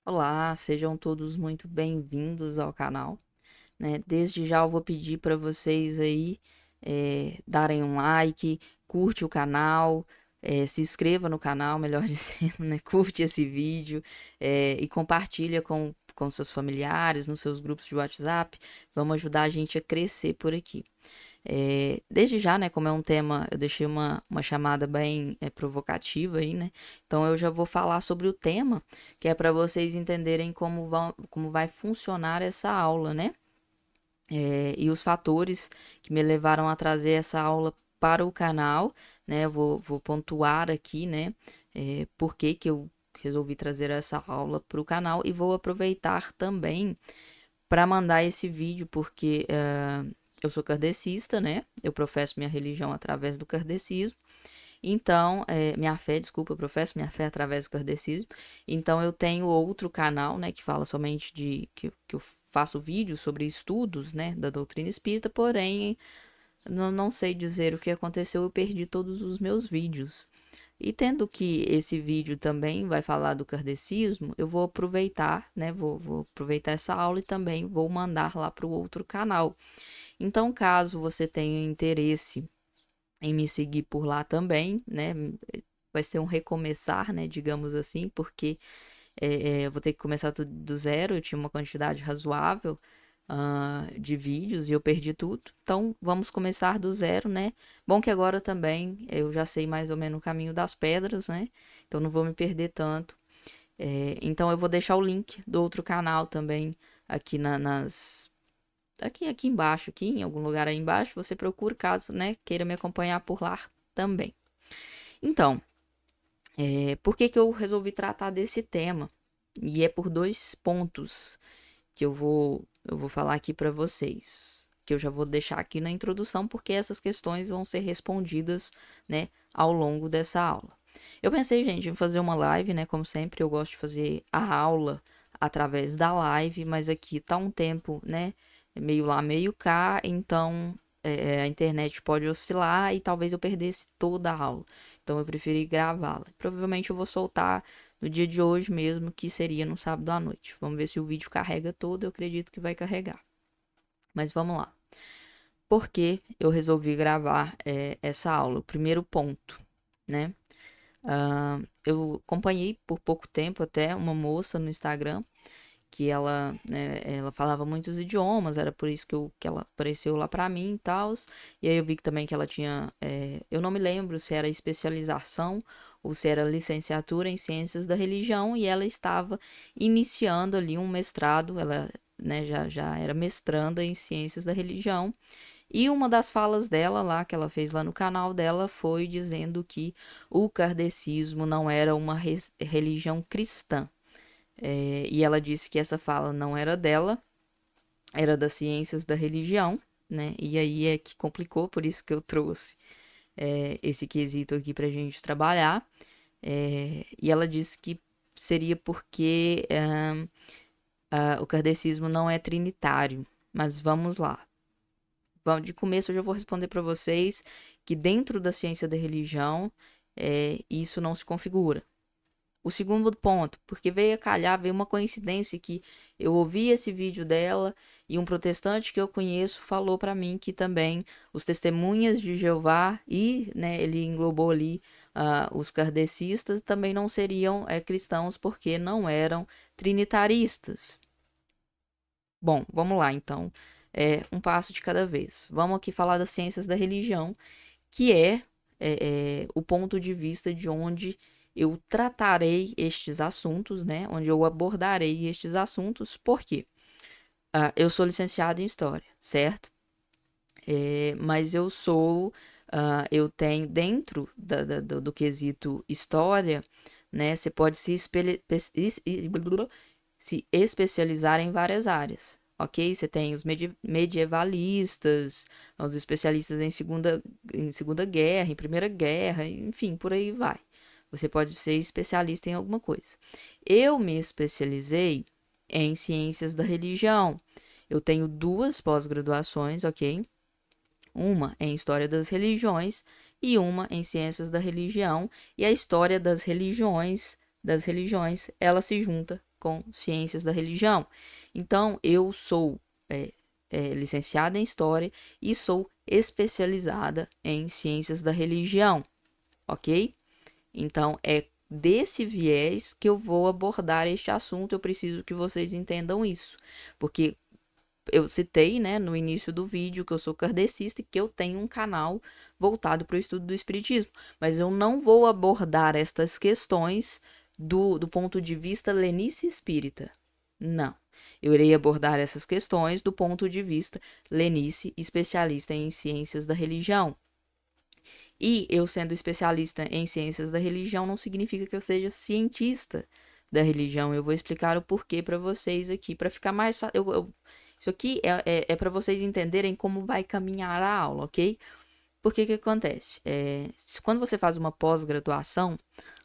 Olá, sejam todos muito bem-vindos ao canal, né? Desde já eu vou pedir para vocês aí darem um like, curte o canal, se inscreva no canal, melhor dizendo, né? Curte esse vídeo e compartilha com seus familiares, nos seus grupos de WhatsApp. Vamos ajudar a gente a crescer por aqui. Desde já, né, como é um tema, eu deixei uma chamada bem provocativa aí, né? Então eu já vou falar sobre o tema, que é para vocês entenderem como vai funcionar essa aula, né? E os fatores que me levaram a trazer essa aula para o canal, né? Eu vou pontuar aqui, né? Por que que eu resolvi trazer essa aula para o canal e vou aproveitar também para mandar esse vídeo, porque eu sou kardecista, né? Eu professo minha religião através do kardecismo. Então, minha fé, desculpa, eu professo minha fé através do kardecismo. Então, eu tenho outro canal, né, que fala somente que eu faço vídeos sobre estudos, né, da doutrina espírita, porém, não sei dizer o que aconteceu, eu perdi todos os meus vídeos. E tendo que esse vídeo também vai falar do kardecismo, eu vou aproveitar, né? Vou aproveitar essa aula e também vou mandar lá para o outro canal. Então, caso você tenha interesse em me seguir por lá também, né? Vai ser um recomeçar, né? Digamos assim, porque eu vou ter que começar tudo do zero. Eu tinha uma quantidade razoável de vídeos e eu perdi tudo. Então, vamos começar do zero, né? Bom que agora também eu já sei mais ou menos o caminho das pedras, né? Então, não vou me perder tanto. Então, eu vou deixar o link do outro canal também aqui nas. Aqui embaixo, aqui em algum lugar aí embaixo, você procura caso, né, queira me acompanhar por lá também. Então, por que que eu resolvi tratar desse tema? E é por dois pontos que eu vou falar aqui para vocês, que eu já vou deixar aqui na introdução, porque essas questões vão ser respondidas, né, ao longo dessa aula. Eu pensei, gente, em fazer uma live, né, como sempre, eu gosto de fazer a aula através da live, mas aqui tá um tempo, né, meio lá, meio cá, então a internet pode oscilar e talvez eu perdesse toda a aula. Então eu preferi gravá-la. Provavelmente eu vou soltar no dia de hoje mesmo, que seria no sábado à noite. Vamos ver se o vídeo carrega todo, eu acredito que vai carregar. Mas vamos lá. Por que eu resolvi gravar essa aula? O primeiro ponto, né? Eu acompanhei por pouco tempo até uma moça no Instagram que ela, né, ela falava muitos idiomas, era por isso que ela apareceu lá pra mim e tal. E aí eu vi que também que ela tinha, eu não me lembro se era especialização ou se era licenciatura em ciências da religião, e ela estava iniciando ali um mestrado, ela, né, já era mestranda em ciências da religião. E uma das falas dela lá, que ela fez lá no canal dela, foi dizendo que o kardecismo não era uma religião cristã. E ela disse que essa fala não era dela, era das ciências da religião, né? E aí é que complicou, por isso que eu trouxe esse quesito aqui pra gente trabalhar. E ela disse que seria porque o kardecismo não é trinitário. Mas vamos lá. De começo eu já vou responder para vocês que dentro da ciência da religião isso não se configura. O segundo ponto, porque veio a calhar, veio uma coincidência que eu ouvi esse vídeo dela e um protestante que eu conheço falou para mim que também os testemunhas de Jeová e, né, ele englobou ali os kardecistas também não seriam cristãos porque não eram trinitaristas. Bom, vamos lá então, um passo de cada vez. Vamos aqui falar das ciências da religião, que é o ponto de vista de onde eu tratarei estes assuntos, né? Onde eu abordarei estes assuntos. Por quê? Eu sou licenciado em História, certo? Mas eu tenho dentro do quesito História, né? Você pode se especializar em várias áreas. Ok? Você tem os medievalistas, os especialistas em Segunda Guerra, em Primeira Guerra, enfim, por aí vai. Você pode ser especialista em alguma coisa. Eu me especializei em ciências da religião. Eu tenho duas pós-graduações, ok? Uma em História das Religiões e uma em Ciências da Religião. E a história das religiões, ela se junta com ciências da religião. Então, eu sou licenciada em História e sou especializada em ciências da religião, ok? Então, é desse viés que eu vou abordar este assunto. Eu preciso que vocês entendam isso, porque eu citei, né, no início do vídeo que eu sou kardecista e que eu tenho um canal voltado para o estudo do espiritismo, mas eu não vou abordar estas questões do ponto de vista lenice espírita. Não. Eu irei abordar essas questões do ponto de vista lenice, especialista em ciências da religião. E eu sendo especialista em ciências da religião não significa que eu seja cientista da religião. Eu vou explicar o porquê para vocês aqui, para ficar mais fácil. Isso aqui é para vocês entenderem como vai caminhar a aula, ok? Porque que acontece? Quando você faz uma pós-graduação,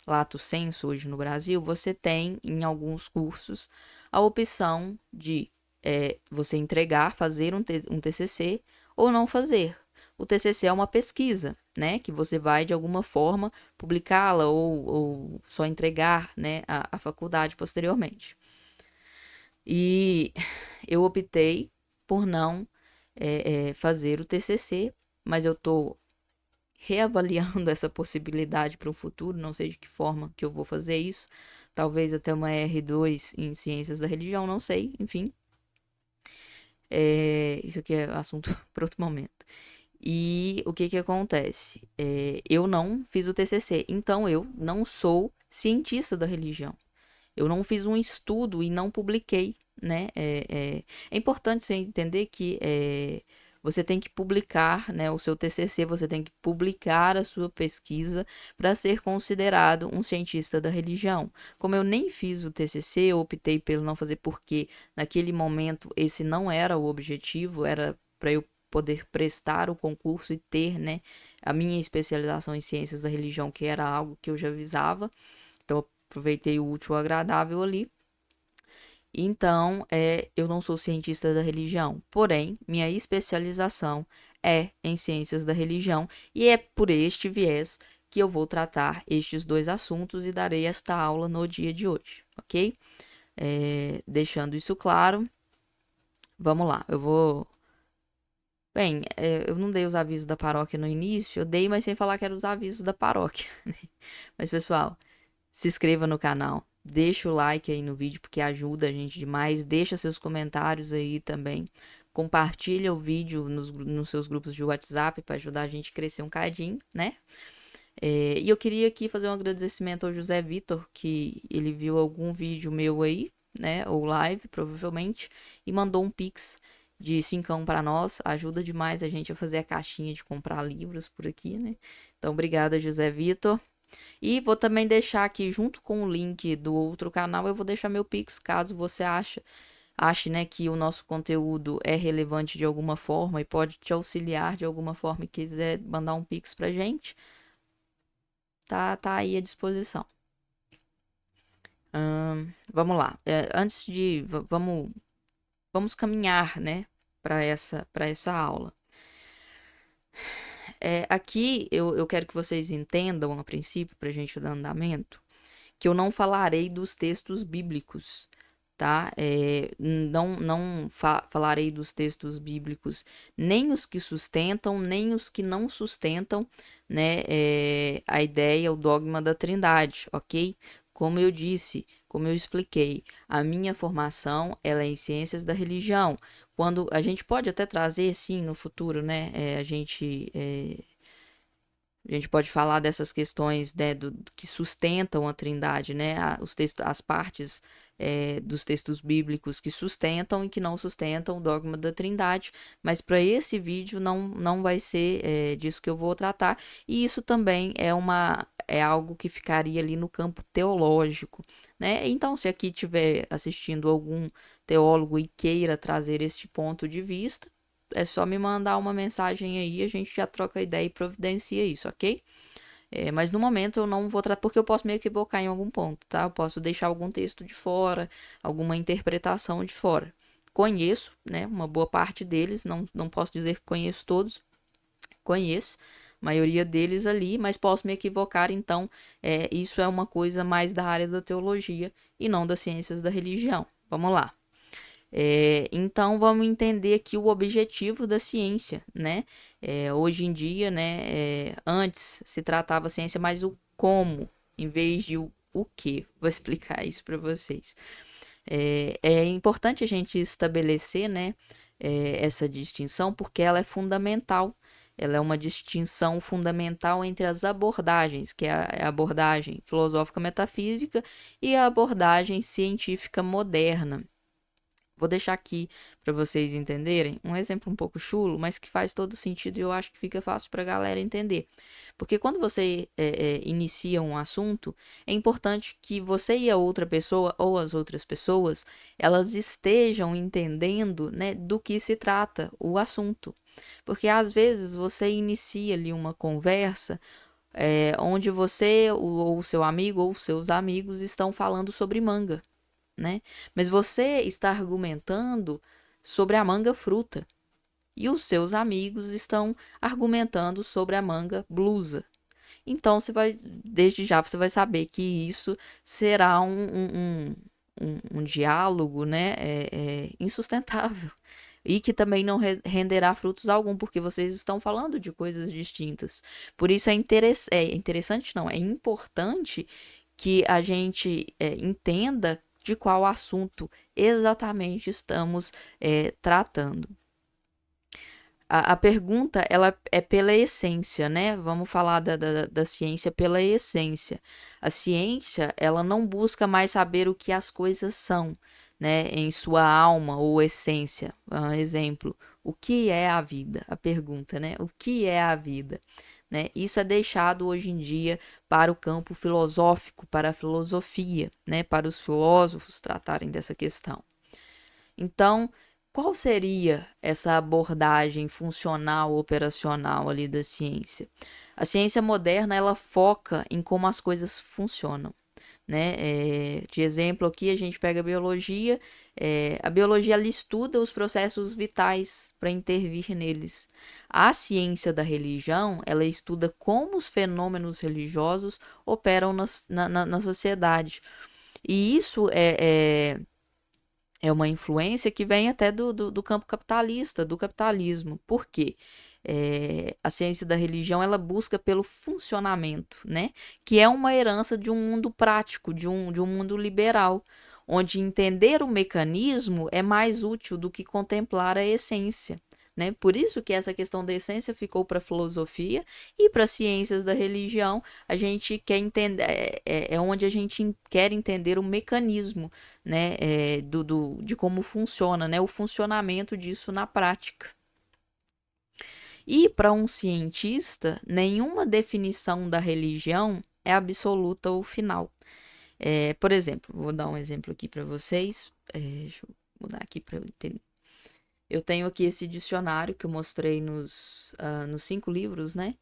lato sensu hoje no Brasil, você tem em alguns cursos a opção de você entregar, fazer um TCC ou não fazer. O TCC é uma pesquisa, né, que você vai de alguma forma publicá-la ou só entregar, né, à faculdade posteriormente. E eu optei por não fazer o TCC, mas eu estou reavaliando essa possibilidade para o futuro, não sei de que forma que eu vou fazer isso, talvez até uma R2 em Ciências da Religião, não sei, enfim. Isso aqui é assunto para outro momento. E o que que acontece? Eu não fiz o TCC, então eu não sou cientista da religião. Eu não fiz um estudo e não publiquei, né? É importante você entender que você tem que publicar, né, o seu TCC, você tem que publicar a sua pesquisa para ser considerado um cientista da religião. Como eu nem fiz o TCC, eu optei pelo não fazer porque naquele momento esse não era o objetivo, era para eu poder prestar o concurso e ter, né, a minha especialização em ciências da religião, que era algo que eu já visava. Então, aproveitei o útil ao agradável ali. Então, eu não sou cientista da religião, porém, minha especialização é em ciências da religião e é por este viés que eu vou tratar estes dois assuntos e darei esta aula no dia de hoje, ok? Deixando isso claro, vamos lá, eu vou... Bem, eu não dei os avisos da paróquia no início, eu dei, mas sem falar que eram os avisos da paróquia. Mas, pessoal, se inscreva no canal, deixa o like aí no vídeo porque ajuda a gente demais, deixa seus comentários aí também, compartilha o vídeo nos seus grupos de WhatsApp para ajudar a gente a crescer um cadinho, né? E eu queria aqui fazer um agradecimento ao José Vitor, que ele viu algum vídeo meu aí, né, ou live, provavelmente, e mandou um pix de 5 para nós, ajuda demais a gente a fazer a caixinha de comprar livros por aqui, né? Então, obrigada, José Vitor. E vou também deixar aqui, junto com o link do outro canal, eu vou deixar meu Pix, caso você ache, né, que o nosso conteúdo é relevante de alguma forma e pode te auxiliar de alguma forma e quiser mandar um Pix pra gente, tá aí à disposição. Vamos lá. Antes de... Vamos caminhar, né, para essa aula. Aqui eu quero que vocês entendam, a princípio, para a gente dar andamento, que eu não falarei dos textos bíblicos, tá? Não falarei dos textos bíblicos, nem os que sustentam, nem os que não sustentam, né, a ideia, o dogma da Trindade, ok? Como eu disse, como eu expliquei, a minha formação ela é em ciências da religião. Quando a gente pode até trazer, sim, no futuro, né? A gente pode falar dessas questões, né, que sustentam a Trindade, né, as partes dos textos bíblicos que sustentam e que não sustentam o dogma da Trindade, mas para esse vídeo não vai ser disso que eu vou tratar, e isso também é algo que ficaria ali no campo teológico, né? Então, se aqui estiver assistindo algum teólogo e queira trazer este ponto de vista, é só me mandar uma mensagem aí, a gente já troca ideia e providencia isso, ok? Mas no momento eu não vou tratar, porque eu posso me equivocar em algum ponto, tá? Eu posso deixar algum texto de fora, alguma interpretação de fora. Conheço, né, uma boa parte deles, não posso dizer que conheço todos, conheço, maioria deles ali, mas posso me equivocar, então isso é uma coisa mais da área da teologia e não das ciências da religião. Vamos lá. Então vamos entender aqui o objetivo da ciência, né? Hoje em dia, né? Antes se tratava a ciência mais o como, em vez de o que. Vou explicar isso para vocês. É importante a gente estabelecer, né? Essa distinção porque ela é fundamental. Ela é uma distinção fundamental entre as abordagens, que é a abordagem filosófica metafísica e a abordagem científica moderna. Vou deixar aqui para vocês entenderem um exemplo um pouco chulo, mas que faz todo sentido e eu acho que fica fácil para a galera entender. Porque quando você inicia um assunto, é importante que você e a outra pessoa ou as outras pessoas elas estejam entendendo, né, do que se trata o assunto. Porque às vezes você inicia ali uma conversa onde você ou o seu amigo ou seus amigos estão falando sobre manga, né? Mas você está argumentando sobre a manga fruta e os seus amigos estão argumentando sobre a manga blusa. Então você vai, desde já você vai saber que isso será um diálogo, né, insustentável e que também não renderá frutos algum, porque vocês estão falando de coisas distintas. Por isso é interessante, não, é importante que a gente entenda de qual assunto exatamente estamos tratando. A pergunta ela é pela essência, né? Vamos falar da ciência pela essência. A ciência ela não busca mais saber o que as coisas são, né? Em sua alma ou essência. Exemplo, o que é a vida? A pergunta, né? O que é a vida? Né? Isso é deixado hoje em dia para o campo filosófico, para a filosofia, né? Para os filósofos tratarem dessa questão. Então, qual seria essa abordagem funcional, operacional ali da ciência? A ciência moderna, ela foca em como as coisas funcionam, né? De exemplo aqui, a gente pega a biologia. A biologia, ela estuda os processos vitais para intervir neles. A ciência da religião, ela estuda como os fenômenos religiosos operam na sociedade. E isso é uma influência que vem até do campo capitalista, do capitalismo. Por quê? A ciência da religião ela busca pelo funcionamento, né? Que é uma herança de um mundo prático, de um mundo liberal, onde entender o mecanismo é mais útil do que contemplar a essência. Né? Por isso que essa questão da essência ficou para a filosofia e para as ciências da religião. A gente quer entender, onde a gente quer entender o mecanismo, né? De como funciona, né? O funcionamento disso na prática. E para um cientista, nenhuma definição da religião é absoluta ou final. Por exemplo, vou dar um exemplo aqui para vocês. Deixa eu mudar aqui para eu entender. Eu tenho aqui esse dicionário que eu mostrei nos 5 livros, né?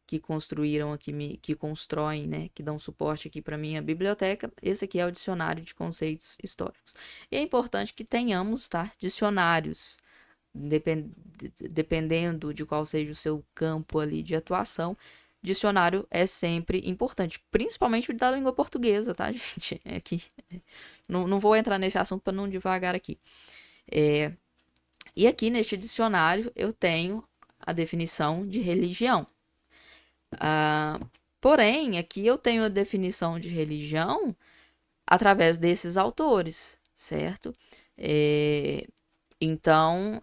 Que construíram aqui, que constroem, né? Que dão suporte aqui para minha biblioteca. Esse aqui é o dicionário de conceitos históricos. E é importante que tenhamos, tá? Dicionários. Dependendo de qual seja o seu campo ali de atuação, dicionário é sempre importante, principalmente o da língua portuguesa, tá, gente? Aqui, não vou entrar nesse assunto para não devagar aqui. E aqui neste dicionário eu tenho a definição de religião. Porém, aqui eu tenho a definição de religião através desses autores, certo? Então,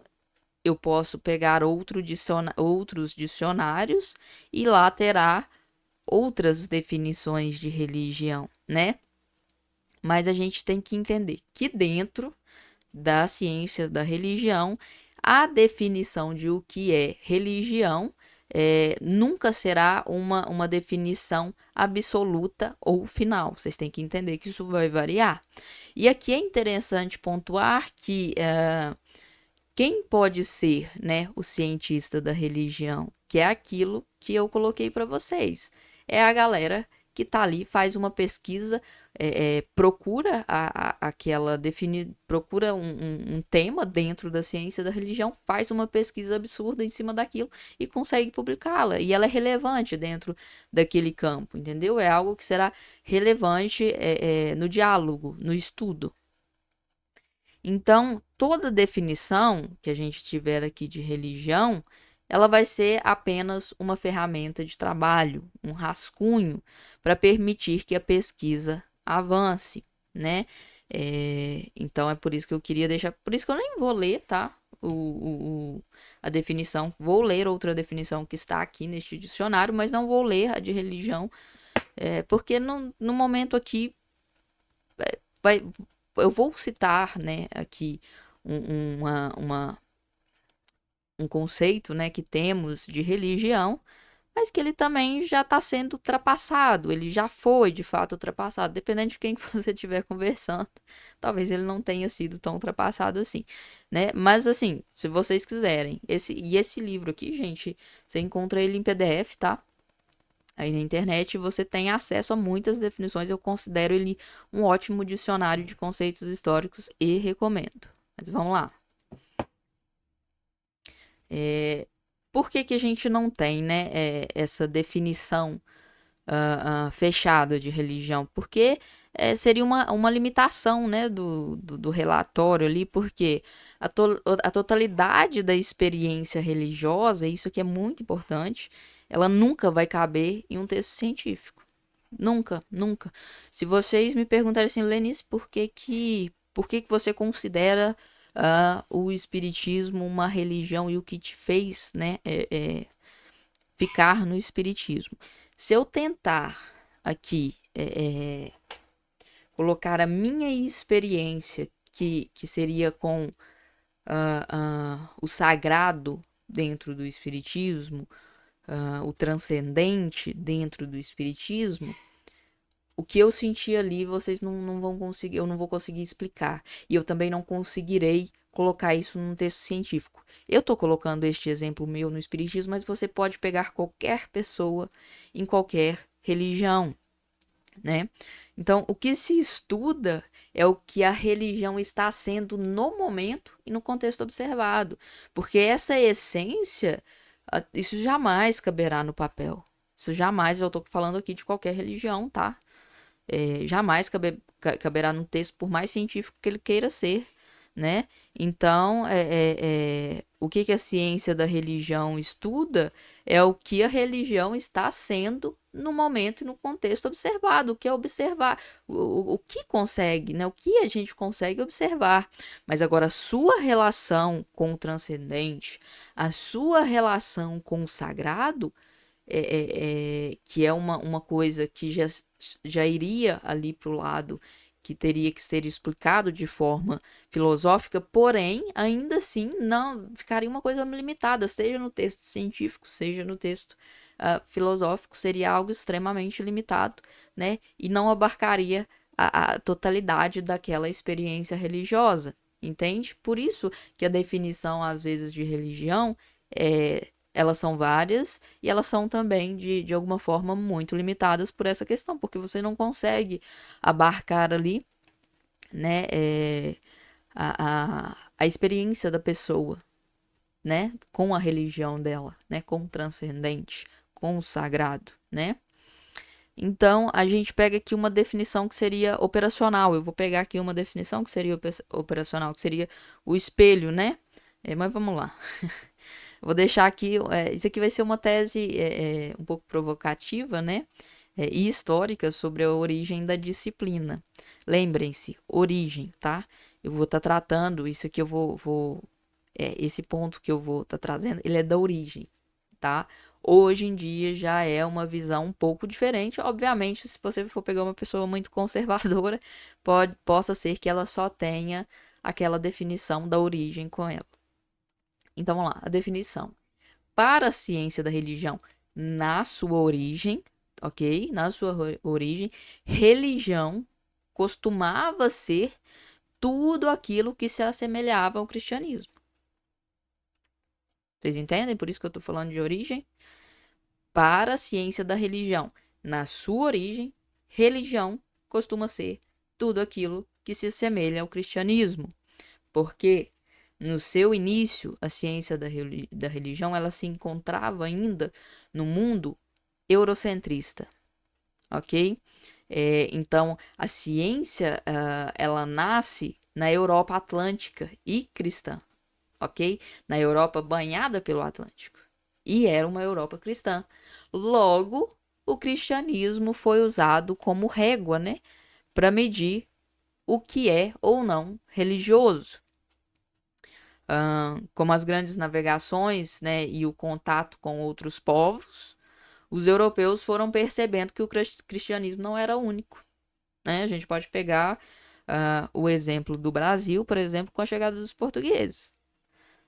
eu posso pegar outros dicionários e lá terá outras definições de religião, né? Mas a gente tem que entender que dentro da ciência da religião, a definição de o que é religião nunca será uma definição absoluta ou final. Vocês têm que entender que isso vai variar. E aqui é interessante pontuar que quem pode ser, né, o cientista da religião, que é aquilo que eu coloquei para vocês, é a galera que está ali, faz uma pesquisa, procura procura um tema dentro da ciência da religião, faz uma pesquisa absurda em cima daquilo e consegue publicá-la. E ela é relevante dentro daquele campo, entendeu? É algo que será relevante no diálogo, no estudo. Então, toda definição que a gente tiver aqui de religião, ela vai ser apenas uma ferramenta de trabalho, um rascunho para permitir que a pesquisa avance, né? Então é por isso que eu queria deixar, por isso que eu nem vou ler, tá? A definição, vou ler outra definição que está aqui neste dicionário, mas não vou ler a de religião, porque no momento aqui vai, eu vou citar, né, aqui um conceito, né, que temos de religião, mas que ele também já está sendo ultrapassado, ele já foi de fato ultrapassado, dependendo de quem que você estiver conversando, talvez ele não tenha sido tão ultrapassado assim, né? Mas assim, se vocês quiserem, esse livro aqui, gente, você encontra ele em PDF, tá? Aí na internet você tem acesso a muitas definições, eu considero ele um ótimo dicionário de conceitos históricos e recomendo. Mas vamos lá. Por que a gente não tem, né, essa definição fechada de religião? Porque seria uma limitação, né, do relatório ali, porque a totalidade da experiência religiosa, isso aqui é muito importante, ela nunca vai caber em um texto científico. Nunca, nunca. Se vocês me perguntarem assim, Lenice, por que você considera o espiritismo uma religião e o que te fez, né, ficar no espiritismo? Se eu tentar aqui colocar a minha experiência, que seria com o sagrado dentro do espiritismo, o transcendente dentro do espiritismo, o que eu senti ali, vocês não vão conseguir, eu não vou conseguir explicar. E eu também não conseguirei colocar isso num texto científico. Eu estou colocando este exemplo meu no espiritismo, mas você pode pegar qualquer pessoa em qualquer religião, né? Então, o que se estuda é o que a religião está sendo no momento e no contexto observado, porque essa essência, isso jamais caberá no papel. Isso jamais, eu estou falando aqui de qualquer religião, tá? Jamais caberá no texto, por mais científico que ele queira ser, né? Então, o que a ciência da religião estuda é o que a religião está sendo no momento e no contexto observado, o que é observar, o que consegue, né? O que a gente consegue observar. Mas agora, a sua relação com o transcendente, a sua relação com o sagrado, que é uma coisa que já iria ali para o lado que teria que ser explicado de forma filosófica, porém, ainda assim, não ficaria uma coisa limitada, seja no texto científico, seja no texto filosófico, seria algo extremamente limitado, né? E não abarcaria a totalidade daquela experiência religiosa, entende? Por isso que a definição, às vezes, de religião elas são várias e elas são também, de alguma forma, muito limitadas por essa questão, porque você não consegue abarcar ali, né, a experiência da pessoa, né, com a religião dela, né, com o transcendente, com o sagrado, né? Então, a gente pega aqui uma definição que seria operacional. Eu vou pegar aqui uma definição que seria operacional, que seria o espelho, né? Mas vamos lá. Vou deixar aqui, isso aqui vai ser uma tese um pouco provocativa, né? E histórica sobre a origem da disciplina. Lembrem-se, origem, tá? Eu vou estar tratando, isso aqui eu esse ponto que eu vou estar trazendo, ele é da origem, tá? Hoje em dia já é uma visão um pouco diferente. Obviamente, se você for pegar uma pessoa muito conservadora, possa ser que ela só tenha aquela definição da origem com ela. Então, vamos lá, a definição. Para a ciência da religião, na sua origem, ok? Na sua origem, religião costumava ser tudo aquilo que se assemelhava ao cristianismo. Vocês entendem? Por isso que eu estou falando de origem. Para a ciência da religião, na sua origem, religião costuma ser tudo aquilo que se assemelha ao cristianismo, porque no seu início a ciência da religião ela se encontrava ainda no mundo eurocentrista, ok? Então a ciência ela nasce na Europa Atlântica e cristã, ok? Na Europa banhada pelo Atlântico. E era uma Europa cristã. Logo, o cristianismo foi usado como régua, né? Para medir o que é ou não religioso. Como as grandes navegações, né, e o contato com outros povos, os europeus foram percebendo que o cristianismo não era único, né? A gente pode pegar o exemplo do Brasil, por exemplo, com a chegada dos portugueses,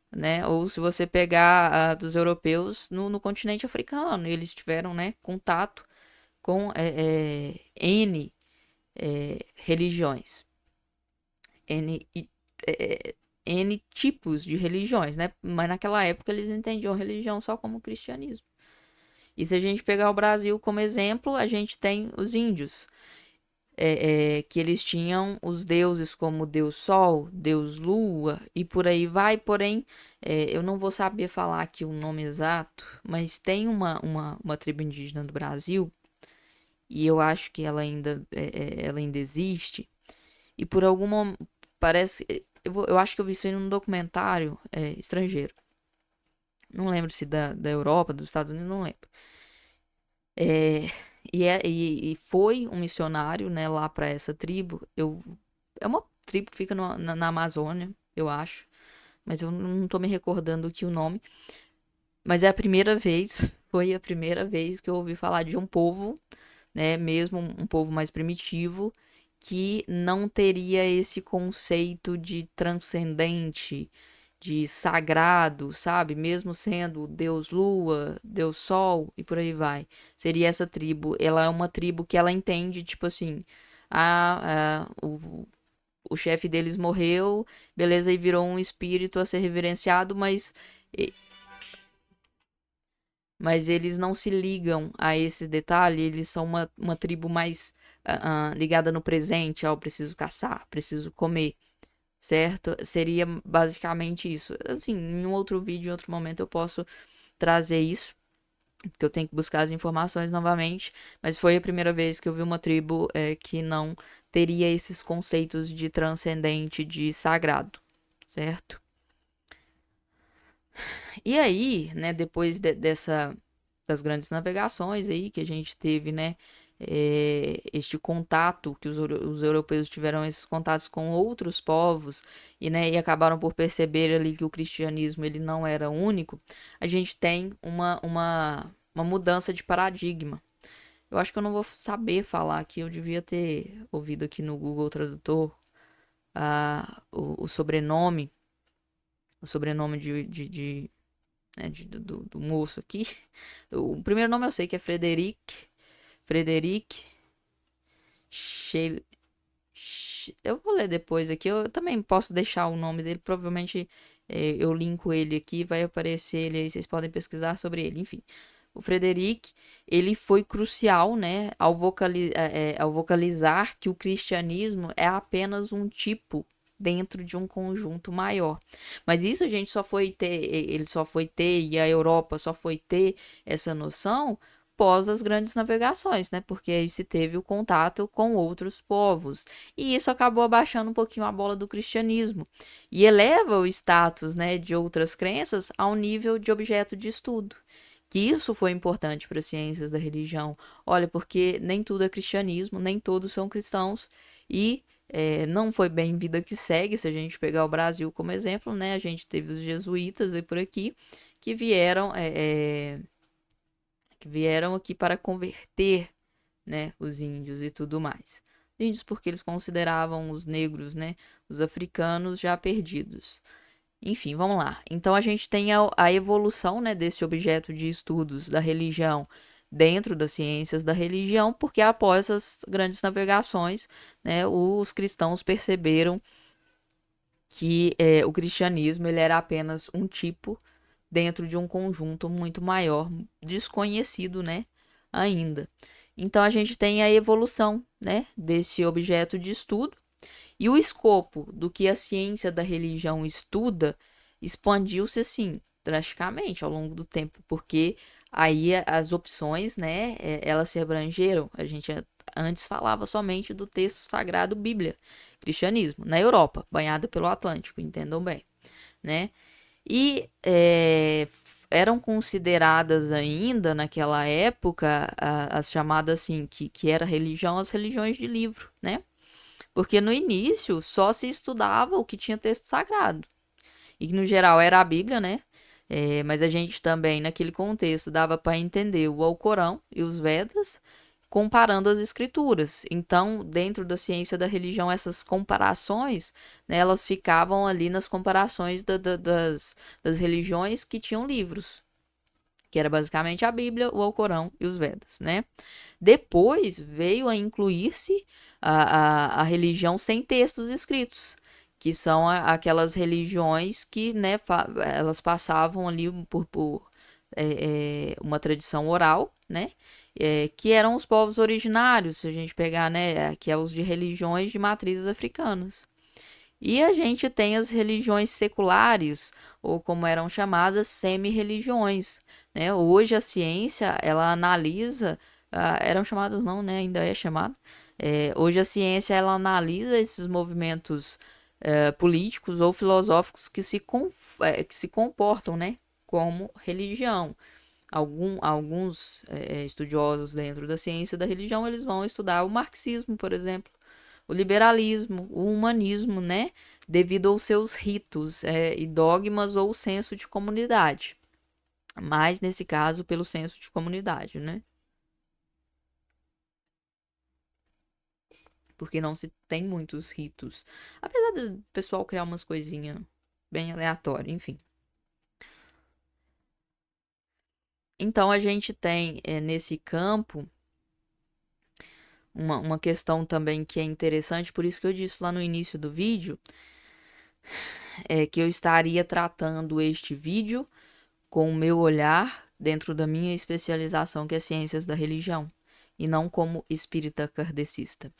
né? Ou se você pegar dos europeus no continente africano, eles tiveram, né, contato com N religiões, N, N tipos de religiões, né? Mas naquela época eles entendiam religião só como cristianismo. E se a gente pegar o Brasil como exemplo, a gente tem os índios, que eles tinham os deuses como Deus Sol, Deus Lua e por aí vai. Porém, eu não vou saber falar aqui o nome exato, mas tem uma tribo indígena do Brasil, e eu acho que ela ainda existe, e por alguma... Parece... Eu acho que eu vi isso aí num documentário estrangeiro. Não lembro se da Europa, dos Estados Unidos, não lembro. E foi um missionário, né, lá para essa tribo. É uma tribo que fica na Amazônia, eu acho. Mas eu não tô me recordando aqui o nome. Mas é a primeira vez, foi a primeira vez que eu ouvi falar de um povo, né, mesmo um povo mais primitivo, que não teria esse conceito de transcendente, de sagrado, sabe? Mesmo sendo Deus Lua, Deus Sol e por aí vai. Seria essa tribo. Ela é uma tribo que ela entende, tipo assim, o chefe deles morreu, beleza, e virou um espírito a ser reverenciado, mas eles não se ligam a esse detalhe, eles são uma tribo mais ligada no presente, ao preciso caçar, preciso comer, certo? Seria basicamente isso. Assim, em um outro vídeo, em outro momento, eu posso trazer isso, porque eu tenho que buscar as informações novamente, mas foi a primeira vez que eu vi uma tribo que não teria esses conceitos de transcendente, de sagrado, certo? E aí, né, depois das grandes navegações aí que a gente teve, né, este contato, que os europeus tiveram esses contatos com outros povos e, né, e acabaram por perceber ali que o cristianismo ele não era único, a gente tem uma mudança de paradigma. Eu acho que eu não vou saber falar aqui, eu devia ter ouvido aqui no Google Tradutor o sobrenome, né, do moço aqui. O primeiro nome eu sei que é Frederic eu vou ler depois aqui. Eu também posso deixar o nome dele. Provavelmente eu linko ele aqui. Vai aparecer ele aí. Vocês podem pesquisar sobre ele. Enfim. O Frederic, ele foi crucial, né, ao vocalizar que o cristianismo é apenas um tipo dentro de um conjunto maior. Mas isso a gente só foi ter, ele só foi ter, e a Europa só foi ter essa noção pós as grandes navegações, né? Porque aí se teve o contato com outros povos. E isso acabou abaixando um pouquinho a bola do cristianismo. E eleva o status, né, de outras crenças ao nível de objeto de estudo. Que isso foi importante para as ciências da religião. Olha, porque nem tudo é cristianismo, nem todos são cristãos. E não foi bem vida que segue, se a gente pegar o Brasil como exemplo, né? A gente teve os jesuítas e por aqui que vieram aqui para converter, né, os índios e tudo mais. Índios porque eles consideravam os negros, né, os africanos já perdidos. Enfim, vamos lá. Então a gente tem a evolução, né, desse objeto de estudos da religião dentro das ciências da religião, porque após essas grandes navegações, né, os cristãos perceberam que o cristianismo ele era apenas um tipo dentro de um conjunto muito maior, desconhecido, né, ainda. Então a gente tem a evolução, né, desse objeto de estudo e o escopo do que a ciência da religião estuda expandiu-se assim drasticamente ao longo do tempo, porque aí as opções, né, elas se abrangeram. A gente antes falava somente do texto sagrado Bíblia, cristianismo, na Europa, banhada pelo Atlântico, entendam bem, né? E eram consideradas ainda naquela época as chamadas assim, que era religião, as religiões de livro, né? Porque no início só se estudava o que tinha texto sagrado. E que no geral era a Bíblia, né? Mas a gente também, naquele contexto, dava para entender o Alcorão e os Vedas, comparando as escrituras. Então, dentro da ciência da religião, essas comparações, né, elas ficavam ali nas comparações das religiões que tinham livros, que era basicamente a Bíblia, o Alcorão e os Vedas, né? Depois veio a incluir-se a religião sem textos escritos, que são aquelas religiões que, né, elas passavam ali por uma tradição oral, né, que eram os povos originários, se a gente pegar, né, que é os de religiões de matrizes africanas. E a gente tem as religiões seculares, ou como eram chamadas, semi-religiões, né? Hoje a ciência, ela analisa, eram chamadas não, né? Ainda é chamada. Hoje a ciência, ela analisa esses movimentos políticos ou filosóficos que se comportam, né? Como religião. Alguns estudiosos dentro da ciência da religião, eles vão estudar o marxismo, por exemplo, o liberalismo, o humanismo, né? Devido aos seus ritos e dogmas ou senso de comunidade. Mas, nesse caso, pelo senso de comunidade, né? Porque não se tem muitos ritos. Apesar do pessoal criar umas coisinhas bem aleatórias, enfim. Então, a gente tem nesse campo uma questão também que é interessante, por isso que eu disse lá no início do vídeo, que eu estaria tratando este vídeo com o meu olhar dentro da minha especialização, que é ciências da religião, e não como espírita kardecista,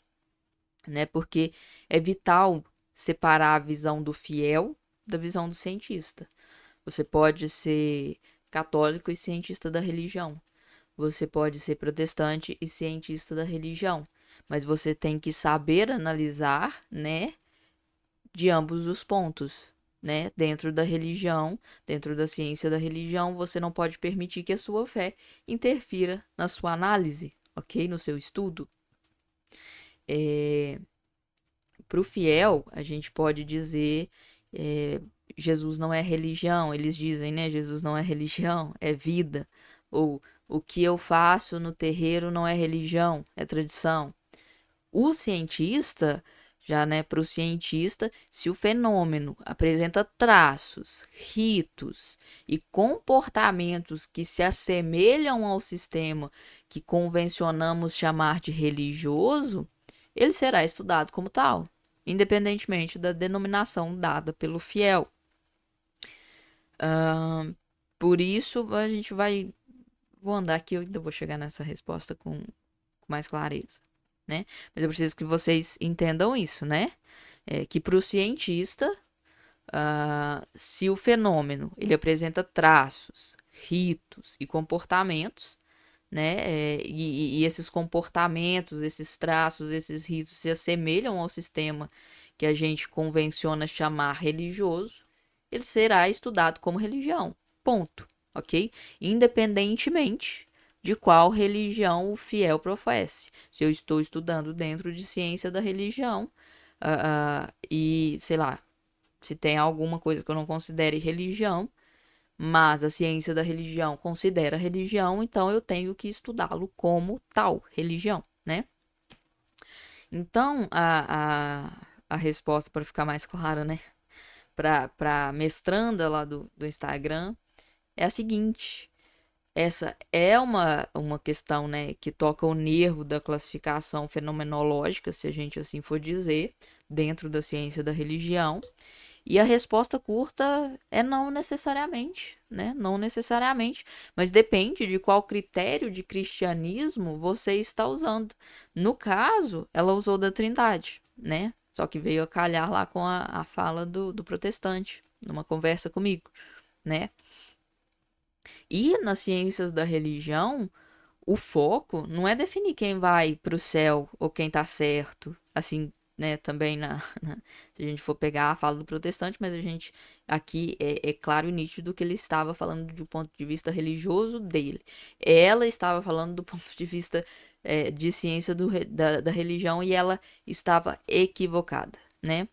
né? Porque é vital separar a visão do fiel da visão do cientista. Você pode ser católico e cientista da religião. Você pode ser protestante e cientista da religião. Mas você tem que saber analisar, né, de ambos os pontos, né? Dentro da religião, dentro da ciência da religião, você não pode permitir que a sua fé interfira na sua análise, ok? No seu estudo. Para o fiel, a gente pode dizer Jesus não é religião. Eles dizem, né? Jesus não é religião, é vida. Ou o que eu faço no terreiro não é religião, é tradição. O cientista, já, né, para o cientista, se o fenômeno apresenta traços, ritos e comportamentos que se assemelham ao sistema que convencionamos chamar de religioso, ele será estudado como tal, independentemente da denominação dada pelo fiel. Por isso, a gente vai. Vou andar aqui, eu ainda vou chegar nessa resposta com mais clareza, né? Mas eu preciso que vocês entendam isso, né? Que para o cientista, se o fenômeno ele apresenta traços, ritos e comportamentos, né? E esses comportamentos, esses traços, esses ritos se assemelham ao sistema que a gente convenciona chamar religioso, ele será estudado como religião. Ponto. Ok? Independentemente de qual religião o fiel professe. Se eu estou estudando dentro de ciência da religião, e sei lá, se tem alguma coisa que eu não considere religião, mas a ciência da religião considera religião, então eu tenho que estudá-lo como tal religião, né? Então, a resposta, para ficar mais clara, né? Para mestranda lá do Instagram, é a seguinte. Essa é uma questão, né, que toca o nervo da classificação fenomenológica, se a gente assim for dizer, dentro da ciência da religião. E a resposta curta é não necessariamente, né? Não necessariamente, mas depende de qual critério de cristianismo você está usando. No caso, ela usou da Trindade, né? Só que veio a calhar lá com a fala do protestante, numa conversa comigo, né? E nas ciências da religião, o foco não é definir quem vai para o céu ou quem tá certo, assim, né, também se a gente for pegar a fala do protestante, mas a gente aqui é claro e nítido que ele estava falando do ponto de vista religioso dele. Ela estava falando do ponto de vista de ciência da religião e ela estava equivocada, né?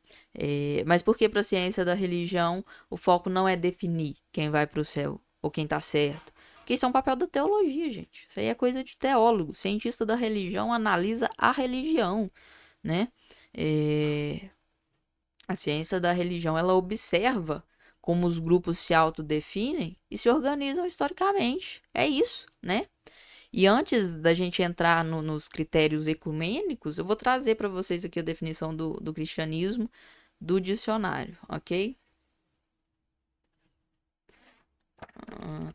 Mas por que para a ciência da religião o foco não é definir quem vai para o céu ou quem tá certo? Porque isso é um papel da teologia, gente. Isso aí é coisa de teólogo. Cientista da religião analisa a religião, né? É, A ciência da religião, ela observa como os grupos se autodefinem e se organizam historicamente. É isso, né? E antes da gente entrar nos critérios ecumênicos, eu vou trazer para vocês aqui a definição do cristianismo do dicionário, ok?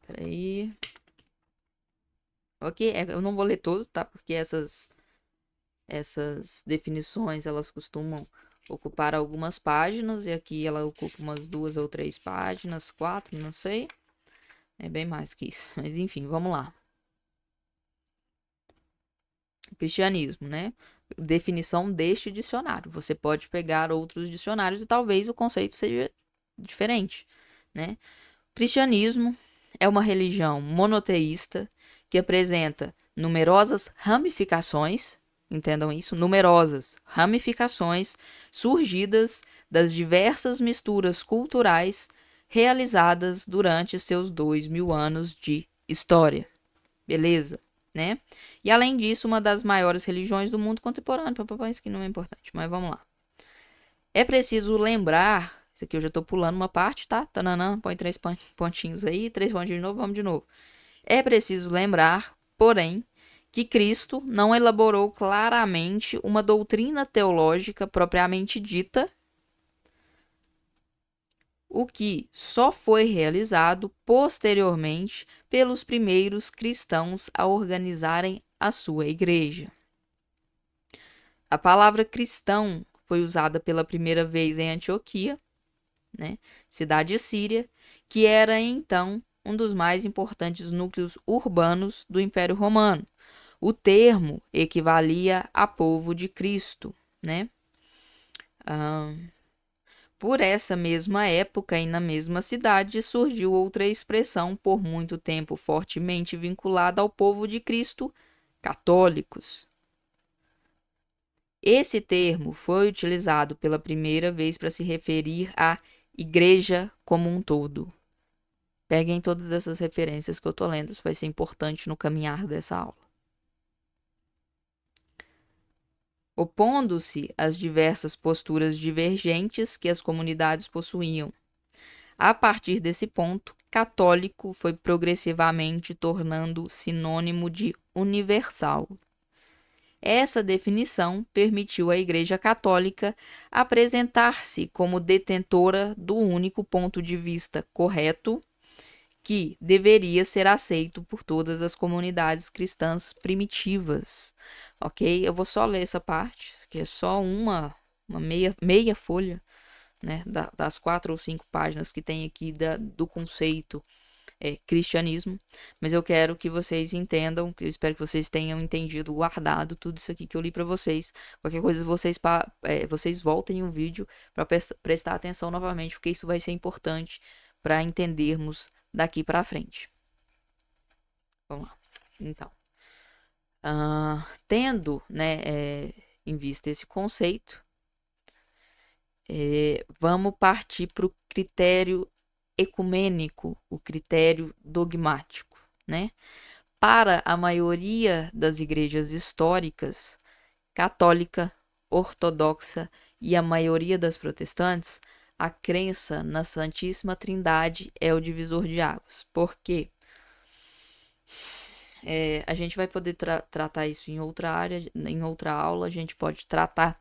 Peraí. Ok, eu não vou ler todo, tá? Porque essas definições, elas costumam ocupar algumas páginas, e aqui ela ocupa umas 2 ou 3 páginas, 4, não sei. É bem mais que isso. Mas enfim, vamos lá. Cristianismo, né? Definição deste dicionário. Você pode pegar outros dicionários e talvez o conceito seja diferente, né? Cristianismo é uma religião monoteísta que apresenta numerosas ramificações, entendam isso, numerosas ramificações surgidas das diversas misturas culturais realizadas durante seus 2000 anos de história. Beleza, né? E além disso, uma das maiores religiões do mundo contemporâneo. Isso aqui não é importante, mas vamos lá. É preciso lembrar, isso aqui eu já tô pulando uma parte, tá? Tananã, põe 3 pontinhos aí, 3 pontinhos de novo, vamos de novo. É preciso lembrar, porém, que Cristo não elaborou claramente uma doutrina teológica propriamente dita, o que só foi realizado posteriormente pelos primeiros cristãos a organizarem a sua igreja. A palavra cristão foi usada pela primeira vez em Antioquia, né, cidade síria, que era então um dos mais importantes núcleos urbanos do Império Romano. O termo equivalia a povo de Cristo, né? Por essa mesma época e na mesma cidade surgiu outra expressão por muito tempo fortemente vinculada ao povo de Cristo, católicos. Esse termo foi utilizado pela primeira vez para se referir à igreja como um todo. Peguem todas essas referências que eu tô lendo, isso vai ser importante no caminhar dessa aula. Opondo-se às diversas posturas divergentes que as comunidades possuíam. A partir desse ponto, católico foi progressivamente tornando sinônimo de universal. Essa definição permitiu à Igreja Católica apresentar-se como detentora do único ponto de vista correto que deveria ser aceito por todas as comunidades cristãs primitivas. Ok? Eu vou só ler essa parte, que é só uma meia folha, né, das 4 ou 5 páginas que tem aqui do conceito cristianismo, mas eu quero que vocês entendam, que eu espero que vocês tenham entendido, guardado tudo isso aqui que eu li para vocês. Qualquer coisa vocês voltem o vídeo para prestar atenção novamente, porque isso vai ser importante para entendermos daqui para frente. Vamos lá. Então, tendo, né, em vista esse conceito, vamos partir para o critério ecumênico, o critério dogmático, né? Para a maioria das igrejas históricas, católica, ortodoxa e a maioria das protestantes, a crença na Santíssima Trindade é o divisor de águas. Por quê? A gente vai poder tratar isso em outra área, em outra aula, a gente pode tratar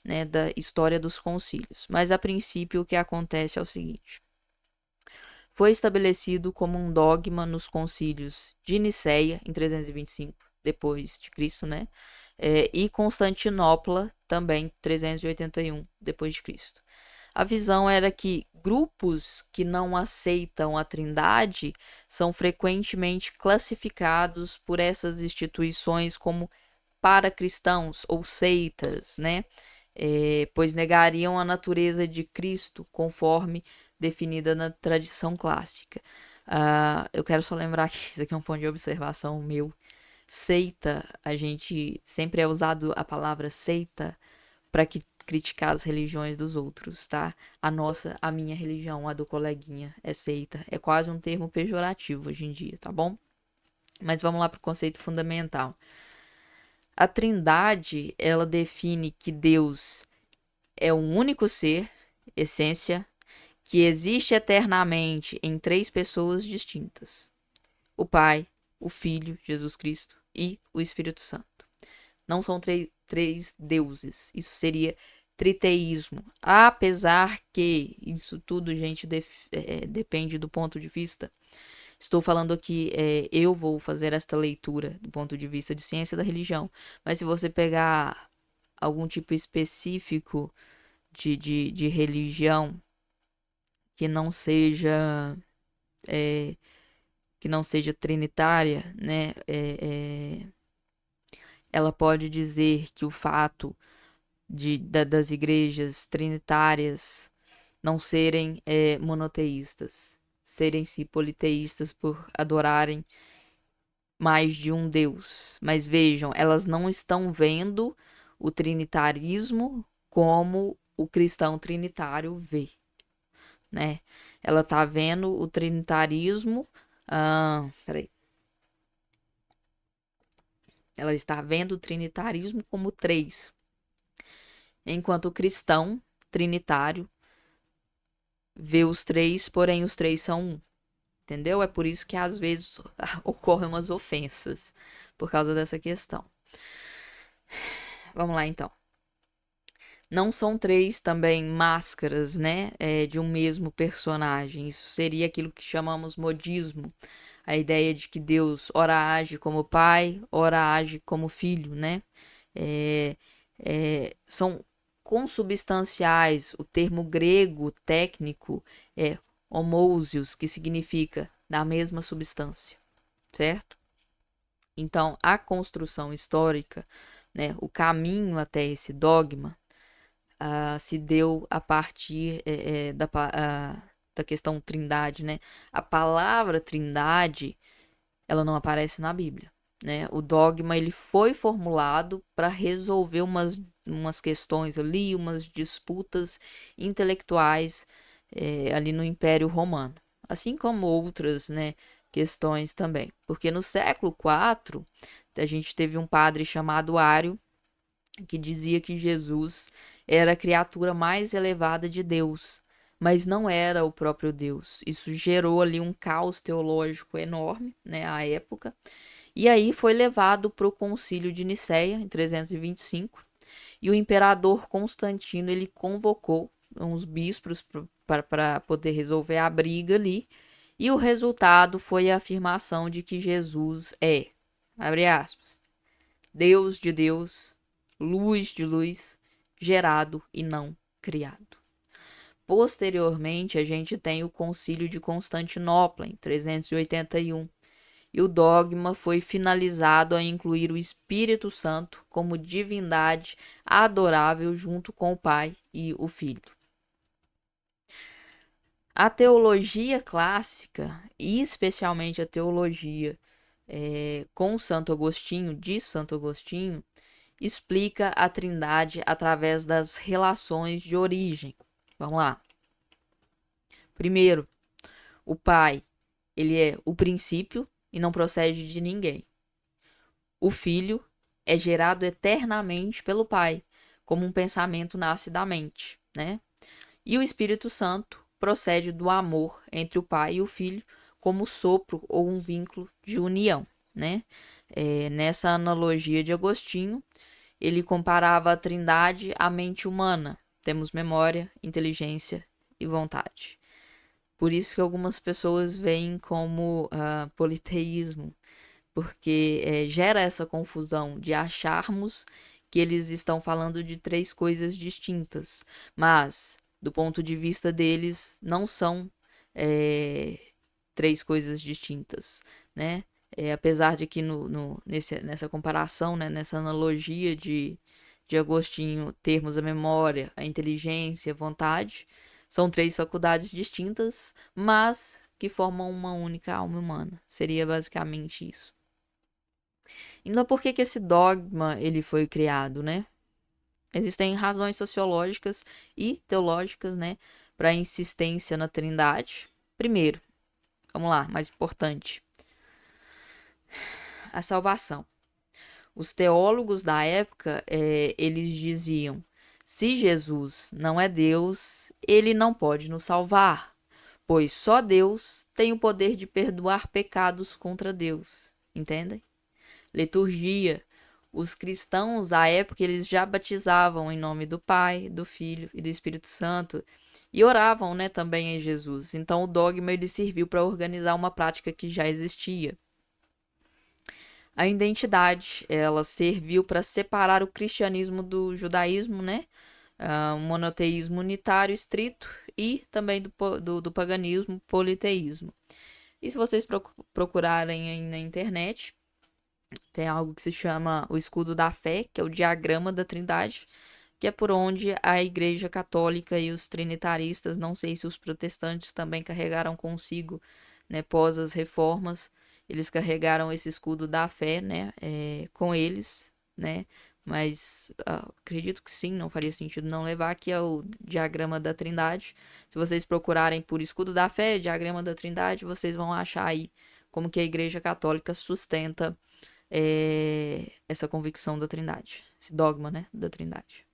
né, da história dos concílios. Mas a princípio o que acontece é o seguinte: foi estabelecido como um dogma nos concílios de Nicéia em 325 depois de Cristo, né? E Constantinopla também 381 depois de Cristo. A visão era que grupos que não aceitam a Trindade são frequentemente classificados por essas instituições como paracristãos ou seitas, né? Pois negariam a natureza de Cristo conforme definida na tradição clássica. Eu quero só lembrar que isso aqui é um ponto de observação meu. Seita, a gente sempre é usado a palavra seita para criticar as religiões dos outros, tá? A minha religião, a do coleguinha, é seita. É quase um termo pejorativo hoje em dia, tá bom? Mas vamos lá para o conceito fundamental. A Trindade, ela define que Deus é um único ser, essência, que existe eternamente em três pessoas distintas: o Pai, o Filho, Jesus Cristo, e o Espírito Santo. Não são três deuses. Isso seria triteísmo. Apesar que isso tudo, gente, depende do ponto de vista. Estou falando aqui, eu vou fazer esta leitura do ponto de vista de ciência da religião. Mas se você pegar algum tipo específico de religião que não seja trinitária, né? Ela pode dizer que o fato das igrejas trinitárias não serem monoteístas, serem sim politeístas por adorarem mais de um Deus. Mas vejam, elas não estão vendo o trinitarismo como o cristão trinitário vê, né? Ela está vendo o trinitarismo. Peraí. Ela está vendo o trinitarismo como três, enquanto o cristão trinitário vê os três, porém os três são um. Entendeu? É por isso que às vezes ocorrem umas ofensas por causa dessa questão. Vamos lá então. Não são três também máscaras, né, de um mesmo personagem. Isso seria aquilo que chamamos modismo. A ideia de que Deus ora age como pai, ora age como filho, né? São consubstanciais. O termo grego técnico é homousios, que significa da mesma substância, certo? Então, a construção histórica, né, o caminho até esse dogma, se deu a partir da questão trindade, né? A palavra trindade, ela não aparece na Bíblia, né? O dogma, ele foi formulado para resolver umas questões ali, umas disputas intelectuais ali no Império Romano, assim como outras, né, questões também. Porque no século IV, a gente teve um padre chamado Ário, que dizia que Jesus era a criatura mais elevada de Deus, mas não era o próprio Deus. Isso gerou ali um caos teológico enorme, né, à época. E aí foi levado para o Concílio de Nicéia, em 325, e o imperador Constantino, ele convocou uns bispos para poder resolver a briga ali, e o resultado foi a afirmação de que Jesus é, abre aspas, Deus de Deus, luz de luz, gerado e não criado. Posteriormente, a gente tem o Concílio de Constantinopla, em 381, e o dogma foi finalizado a incluir o Espírito Santo como divindade adorável junto com o Pai e o Filho. A teologia clássica, e especialmente a teologia com Santo Agostinho, de Santo Agostinho, explica a Trindade através das relações de origem. Vamos lá. Primeiro, o Pai, ele é o princípio e não procede de ninguém. O Filho é gerado eternamente pelo Pai, como um pensamento nasce da mente, né? E o Espírito Santo procede do amor entre o Pai e o Filho, como sopro ou um vínculo de união, né? Nessa analogia de Agostinho, ele comparava a Trindade à mente humana. Temos memória, inteligência e vontade. Por isso que algumas pessoas veem como politeísmo, porque gera essa confusão de acharmos que eles estão falando de três coisas distintas, mas do ponto de vista deles não são três coisas distintas, né? Apesar de que nessa comparação, né, nessa analogia de Agostinho termos a memória, a inteligência, a vontade, são três faculdades distintas, mas que formam uma única alma humana. Seria basicamente isso. Então, por que esse dogma ele foi criado, né? Existem razões sociológicas e teológicas, né, para a insistência na Trindade. Primeiro, vamos lá, mais importante, a salvação. Os teólogos da época, eles diziam: se Jesus não é Deus, ele não pode nos salvar, pois só Deus tem o poder de perdoar pecados contra Deus. Entendem? Liturgia. Os cristãos, à época, eles já batizavam em nome do Pai, do Filho e do Espírito Santo e oravam, né, também em Jesus. Então, o dogma ele serviu para organizar uma prática que já existia. A identidade, ela serviu para separar o cristianismo do judaísmo, né? O monoteísmo unitário estrito e também do paganismo, politeísmo. E se vocês procurarem aí na internet, tem algo que se chama o escudo da fé, que é o diagrama da Trindade, que é por onde a Igreja Católica e os trinitaristas, não sei se os protestantes também carregaram consigo, né, pós as reformas, eles carregaram esse escudo da fé, né, com eles, né, mas acredito que sim, não faria sentido não levar, que é o diagrama da Trindade. Se vocês procurarem por escudo da fé, diagrama da Trindade, vocês vão achar aí como que a Igreja Católica sustenta essa convicção da Trindade, esse dogma, né, da Trindade.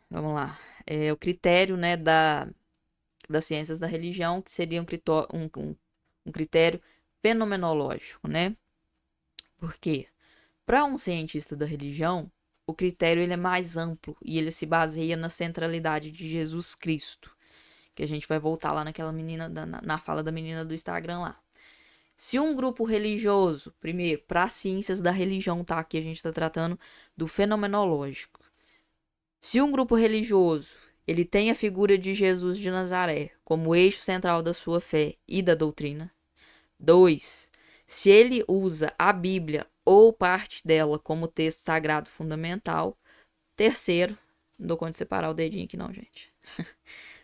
Vamos lá. O critério, né, das ciências da religião, que seria um critério fenomenológico, né? Por quê? Para um cientista da religião, o critério ele é mais amplo e ele se baseia na centralidade de Jesus Cristo, que a gente vai voltar lá naquela menina, na fala da menina do Instagram lá. Se um grupo religioso, primeiro, para as ciências da religião, tá? Aqui a gente está tratando do fenomenológico. Se um grupo religioso ele tem a figura de Jesus de Nazaré como eixo central da sua fé e da doutrina. 2. Se ele usa a Bíblia ou parte dela como texto sagrado fundamental. Terceiro, não dou conta de separar o dedinho aqui não, gente.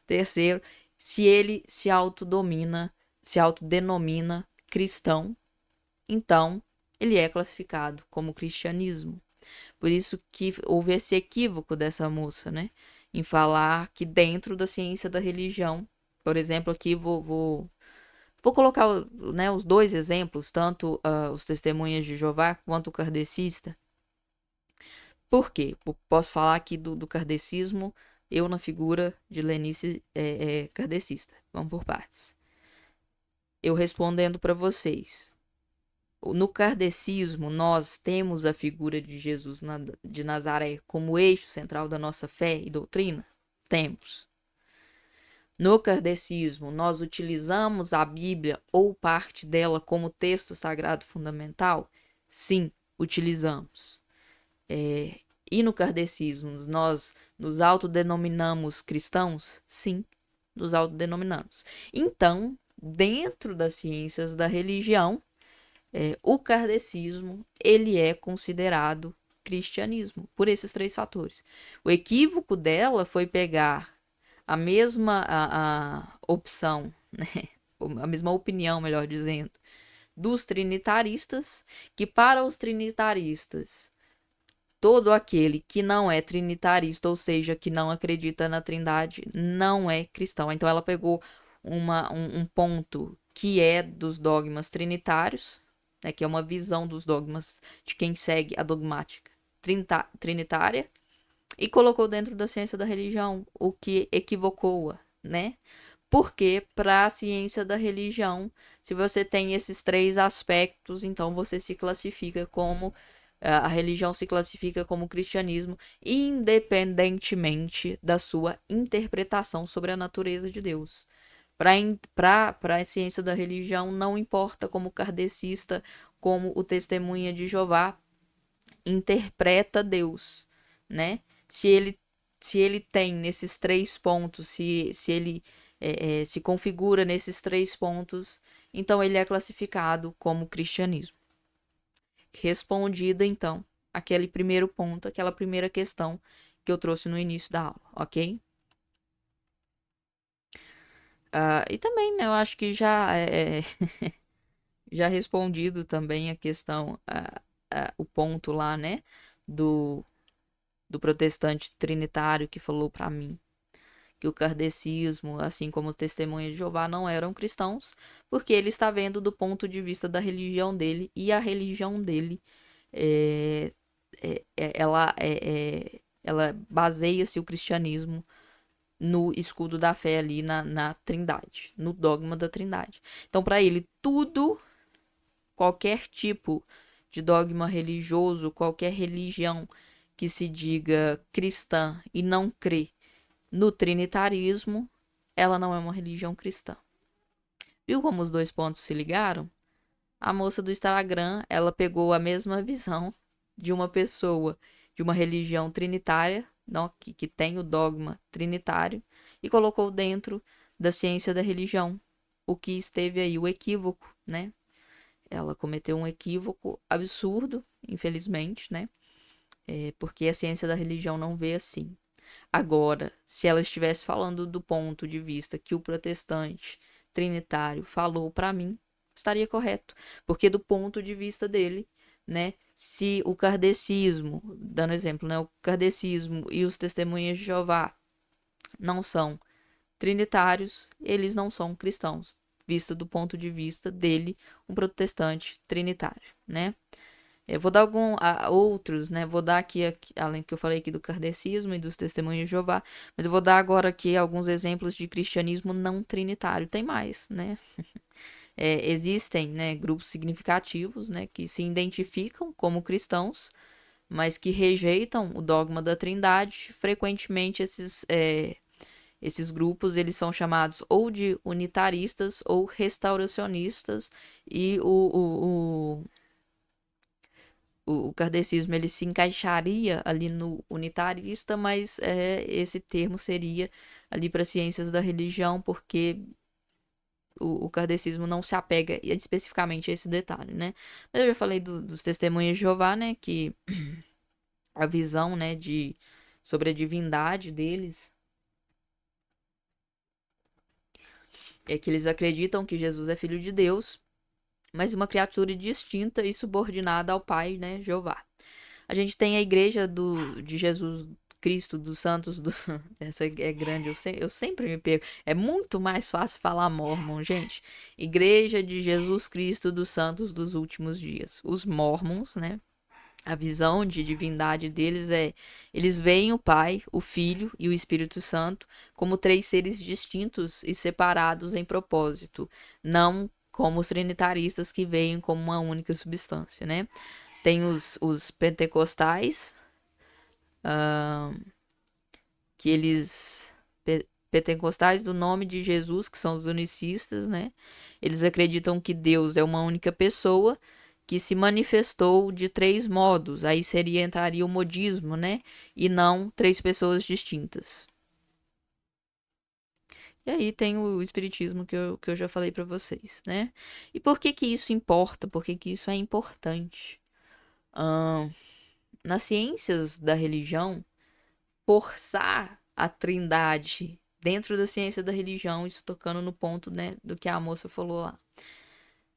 Terceiro, se ele se autodenomina cristão, então ele é classificado como cristianismo. Por isso que houve esse equívoco dessa moça, né? Em falar que dentro da ciência da religião, por exemplo, aqui vou colocar, né, os dois exemplos, tanto os testemunhas de Jeová quanto o kardecista. Por quê? Posso falar aqui do kardecismo, eu na figura de Lenice kardecista. Vamos por partes. Eu respondendo para vocês. No kardecismo, nós temos a figura de Jesus de Nazaré como eixo central da nossa fé e doutrina? Temos. No kardecismo, nós utilizamos a Bíblia ou parte dela como texto sagrado fundamental? Sim, utilizamos. E no kardecismo, nós nos autodenominamos cristãos? Sim, nos autodenominamos. Então, dentro das ciências da religião, o kardecismo ele é considerado cristianismo, por esses três fatores. O equívoco dela foi pegar a mesma opção, né? A mesma opinião, melhor dizendo, dos trinitaristas, que para os trinitaristas, todo aquele que não é trinitarista, ou seja, que não acredita na Trindade, não é cristão. Então ela pegou um ponto que é dos dogmas trinitários, né, que é uma visão dos dogmas de quem segue a dogmática trinitária, e colocou dentro da ciência da religião, o que equivocou-a, né? Porque para a ciência da religião, se você tem esses três aspectos, então você se classifica como A religião se classifica como cristianismo independentemente da sua interpretação sobre a natureza de Deus. Para a ciência da religião, não importa como o kardecista, como o testemunha de Jeová interpreta Deus, né? Se ele, se ele tem nesses três pontos, se ele se configura nesses três pontos, então ele é classificado como cristianismo. Respondida, então, aquele primeiro ponto, aquela primeira questão que eu trouxe no início da aula, ok? E também, né, eu acho que já já respondido também a questão, o ponto lá, né, do, do protestante trinitário que falou para mim que o kardecismo, assim como os testemunhas de Jeová, não eram cristãos, porque ele está vendo do ponto de vista da religião dele, e a religião dele é, ela baseia-se o cristianismo no escudo da fé ali na Trindade, no dogma da Trindade. Então, para ele, tudo, qualquer tipo de dogma religioso, qualquer religião que se diga cristã e não crê no trinitarismo, ela não é uma religião cristã. Viu como os dois pontos se ligaram? A moça do Instagram, ela pegou a mesma visão de uma pessoa de uma religião trinitária, não, que tem o dogma trinitário, e colocou dentro da ciência da religião. O que esteve aí, o equívoco, né? Ela cometeu um equívoco absurdo, infelizmente, né? Porque a ciência da religião não vê assim. Agora, se ela estivesse falando do ponto de vista que o protestante trinitário falou para mim, estaria correto, porque do ponto de vista dele, né, se o kardecismo, dando exemplo, né, o kardecismo e os testemunhas de Jeová não são trinitários, eles não são cristãos, visto do ponto de vista dele, um protestante trinitário, né? Eu vou dar outros, né? Vou dar aqui, além do que eu falei aqui do kardecismo e dos testemunhos de Jeová, mas eu vou dar agora aqui alguns exemplos de cristianismo não trinitário. Tem mais, né? Existem, né, grupos significativos, né, que se identificam como cristãos, mas que rejeitam o dogma da Trindade. Frequentemente esses grupos eles são chamados ou de unitaristas ou restauracionistas, e o kardecismo ele se encaixaria ali no unitarista, mas esse termo seria ali para ciências da religião, porque o kardecismo não se apega especificamente a esse detalhe, né? Mas eu já falei dos testemunhas de Jeová, né? Que a visão, né, sobre a divindade deles é que eles acreditam que Jesus é filho de Deus, mas uma criatura distinta e subordinada ao Pai, né, Jeová. A gente tem a igreja de Jesus Cristo, dos santos, essa é grande, eu sempre me pego. É muito mais fácil falar Mormon, gente. Igreja de Jesus Cristo dos santos dos últimos dias. Os Mormons, né? A visão de divindade deles eles veem o Pai, o Filho e o Espírito Santo como três seres distintos e separados em propósito, não como os trinitaristas que veem como uma única substância, né? Tem os pentecostais, que eles pentecostais do nome de Jesus, que são os unicistas, né? Eles acreditam que Deus é uma única pessoa que se manifestou de três modos. Aí entraria o modismo, né? E não três pessoas distintas. E aí tem o espiritismo que eu já falei para vocês, né? E por que que isso importa? Por que que isso é importante? Nas ciências da religião, forçar a trindade dentro da ciência da religião, isso tocando no ponto, né, do que a moça falou lá.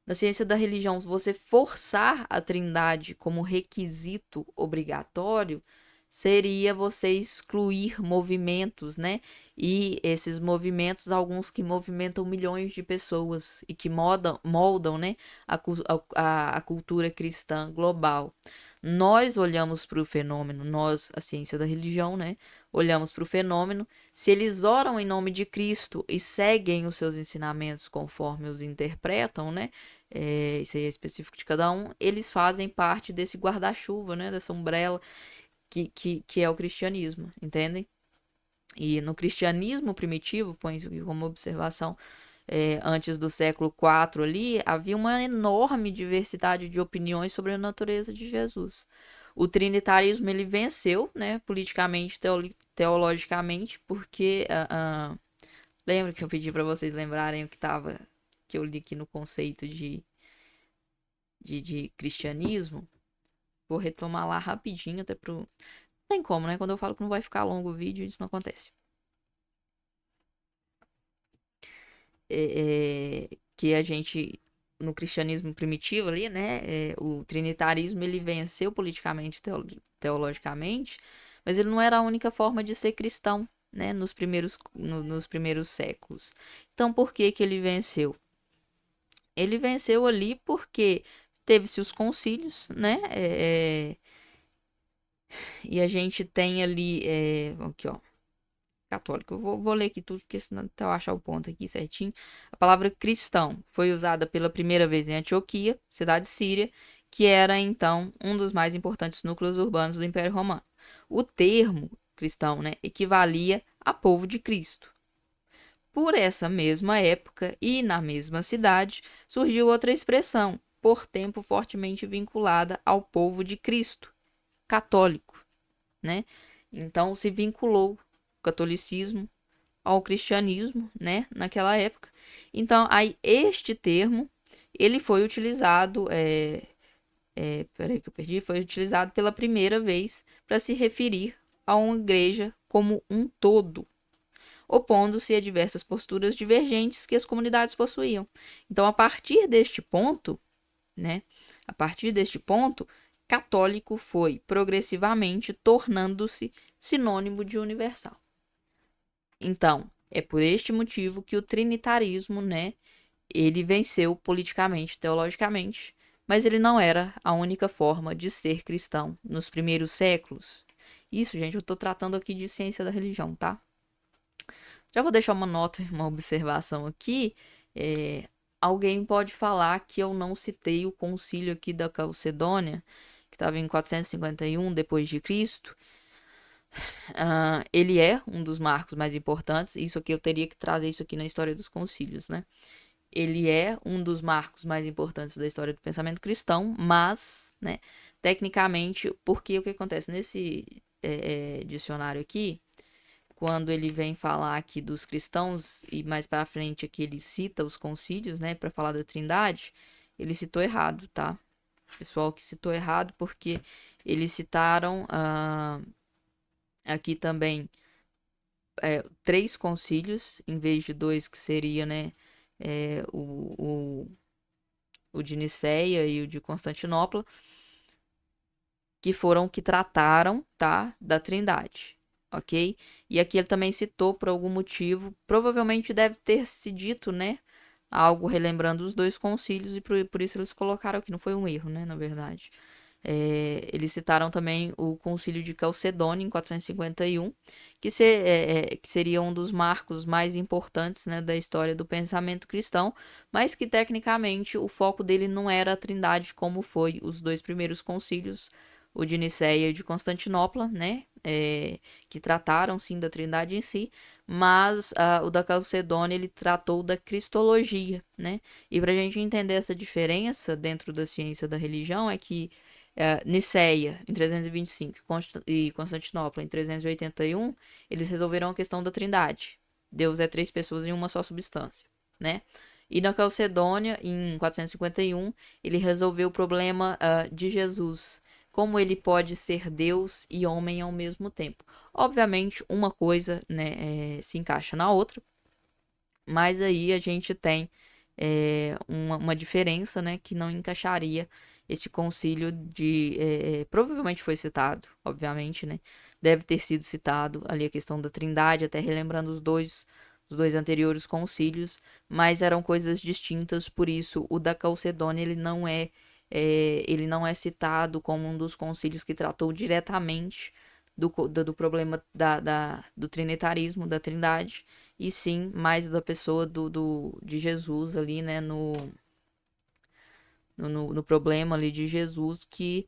Na ciência da religião, você forçar a trindade como requisito obrigatório seria você excluir movimentos, né? E esses movimentos, alguns que movimentam milhões de pessoas e que moldam, né, a cultura cristã global. Nós olhamos para o fenômeno, nós, a ciência da religião, né? Olhamos para o fenômeno. Se eles oram em nome de Cristo e seguem os seus ensinamentos conforme os interpretam, né? isso aí é específico de cada um, eles fazem parte desse guarda-chuva, né, dessa umbrella que é o cristianismo, entendem? E no cristianismo primitivo, põe isso aqui como observação, antes do século IV ali, havia uma enorme diversidade de opiniões sobre a natureza de Jesus. O trinitarismo ele venceu, né, politicamente, teologicamente, porque lembra que eu pedi para vocês lembrarem o que eu li aqui no conceito de cristianismo. Vou retomar lá rapidinho, até pro. Não tem como, né? Quando eu falo que não vai ficar longo o vídeo, isso não acontece. Que a gente, no cristianismo primitivo ali, né? O trinitarismo ele venceu politicamente, teologicamente, mas ele não era a única forma de ser cristão, né? Nos primeiros séculos. Então, por que que ele venceu? Ele venceu ali porque teve-se os concílios, né? E a gente tem ali, aqui ó, católico. Eu vou ler aqui tudo, porque senão até eu achar o ponto aqui certinho. A palavra cristão foi usada pela primeira vez em Antioquia, cidade síria, que era então um dos mais importantes núcleos urbanos do Império Romano. O termo cristão, né, equivalia a povo de Cristo. Por essa mesma época e na mesma cidade, surgiu outra expressão, por tempo fortemente vinculada ao povo de Cristo, católico, né? Então se vinculou o catolicismo ao cristianismo, né, naquela época. Então, aí este termo, ele foi utilizado, peraí que eu perdi, foi utilizado pela primeira vez para se referir a uma igreja como um todo, opondo-se a diversas posturas divergentes que as comunidades possuíam. Então, a partir deste ponto, né, a partir deste ponto, católico foi progressivamente tornando-se sinônimo de universal. Então, é por este motivo que o trinitarismo, né, ele venceu politicamente, teologicamente, mas ele não era a única forma de ser cristão nos primeiros séculos. Isso, gente, eu estou tratando aqui de ciência da religião, tá? Já vou deixar uma nota, uma observação aqui. Alguém pode falar que eu não citei o concílio aqui da Calcedônia, que estava em 451 depois de Cristo. Ele é um dos marcos mais importantes. Isso aqui eu teria que trazer isso aqui na história dos concílios, né? Ele é um dos marcos mais importantes da história do pensamento cristão, mas, né, tecnicamente, porque o que acontece nesse dicionário aqui, quando ele vem falar aqui dos cristãos e mais para frente aqui ele cita os concílios, né, para falar da Trindade, ele citou errado, tá? Pessoal que citou errado porque eles citaram aqui também 3 concílios, em vez de 2 que seria, né, o de Nicéia e o de Constantinopla, que foram que trataram, tá, da Trindade, ok? E aqui ele também citou por algum motivo, provavelmente deve ter se dito, né, algo relembrando os 2 concílios e por isso eles colocaram aqui, não foi um erro, né, na verdade. Eles citaram também o Concílio de Calcedônia em 451, que seria um dos marcos mais importantes, né, da história do pensamento cristão, mas que tecnicamente o foco dele não era a Trindade como foi os 2 primeiros concílios, o de Nicéia e o de Constantinopla, né, que trataram sim da Trindade em si, mas o da Calcedônia ele tratou da cristologia, né? E para a gente entender essa diferença dentro da ciência da religião é que Nicéia, em 325, e Constantinopla, em 381, eles resolveram a questão da Trindade. Deus é 3 pessoas em uma só substância, né? E na Calcedônia, em 451, ele resolveu o problema de Jesus. Como ele pode ser Deus e homem ao mesmo tempo. Obviamente, uma coisa, né, se encaixa na outra, mas aí a gente tem uma diferença, né, que não encaixaria este concílio provavelmente foi citado, obviamente, né? Deve ter sido citado ali a questão da Trindade, até relembrando os dois anteriores concílios, mas eram coisas distintas, por isso o da Calcedônia ele não é citado como um dos concílios que tratou diretamente do problema do trinitarismo, da Trindade, e sim mais da pessoa de Jesus ali, né, no problema ali de Jesus, que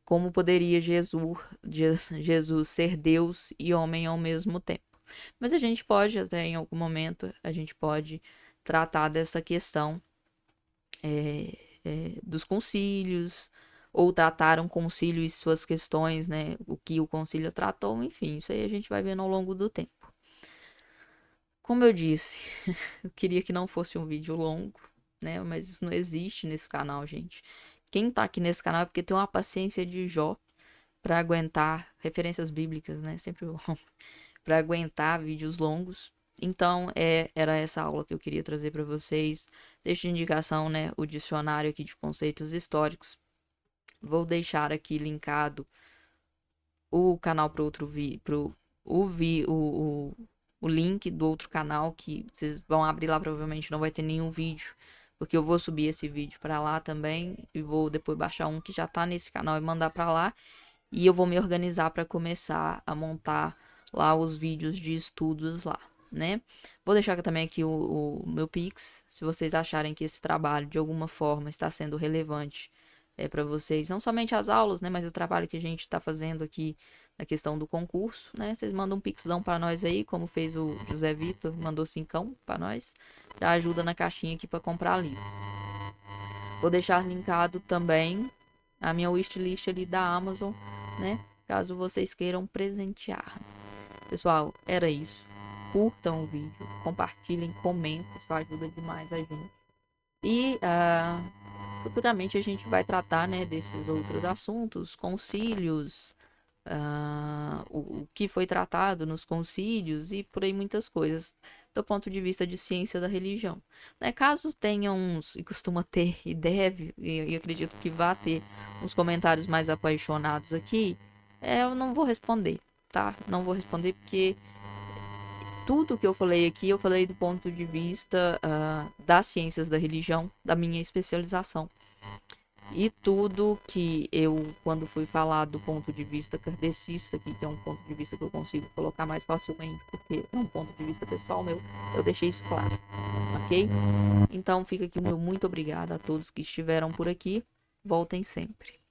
como poderia Jesus ser Deus e homem ao mesmo tempo. Mas a gente pode, até em algum momento, a gente pode tratar dessa questão dos concílios, ou tratar um concílio e suas questões, né? O que o concílio tratou, enfim, isso aí a gente vai vendo ao longo do tempo. Como eu disse, eu queria que não fosse um vídeo longo, né? Mas isso não existe nesse canal, gente. Quem tá aqui nesse canal é porque tem uma paciência de Jó para aguentar referências bíblicas, né? Sempre bom. Para aguentar vídeos longos. Então, era essa aula que eu queria trazer para vocês. Deixo de indicação, né, o dicionário aqui de conceitos históricos. Vou deixar aqui linkado o canal para outro vídeo, o link do outro canal que vocês vão abrir lá, provavelmente não vai ter nenhum vídeo, porque eu vou subir esse vídeo para lá também e vou depois baixar um que já tá nesse canal e mandar para lá, e eu vou me organizar para começar a montar lá os vídeos de estudos lá, né? Vou deixar também aqui o meu Pix, se vocês acharem que esse trabalho de alguma forma está sendo relevante para vocês, não somente as aulas, né, mas o trabalho que a gente está fazendo aqui na questão do concurso, né? Vocês mandam um pixão para nós aí, como fez o José Vitor, mandou 5 para nós, já ajuda na caixinha aqui para comprar livro. Vou deixar linkado também a minha wishlist ali da Amazon, né? Caso vocês queiram presentear. Pessoal, era isso. Curtam o vídeo, compartilhem, comentem, isso ajuda demais a gente. E futuramente a gente vai tratar, né, desses outros assuntos, concílios, o que foi tratado nos concílios e por aí muitas coisas, do ponto de vista de ciência da religião. Né? Caso tenha uns, e costuma ter, e deve, e acredito que vá ter, uns comentários mais apaixonados aqui, eu não vou responder, tá? Não vou responder porque tudo que eu falei aqui, eu falei do ponto de vista das ciências da religião, da minha especialização. E tudo que eu, quando fui falar do ponto de vista kardecista, que é um ponto de vista que eu consigo colocar mais facilmente, porque é um ponto de vista pessoal meu, eu deixei isso claro, ok? Então fica aqui o meu muito obrigada a todos que estiveram por aqui. Voltem sempre.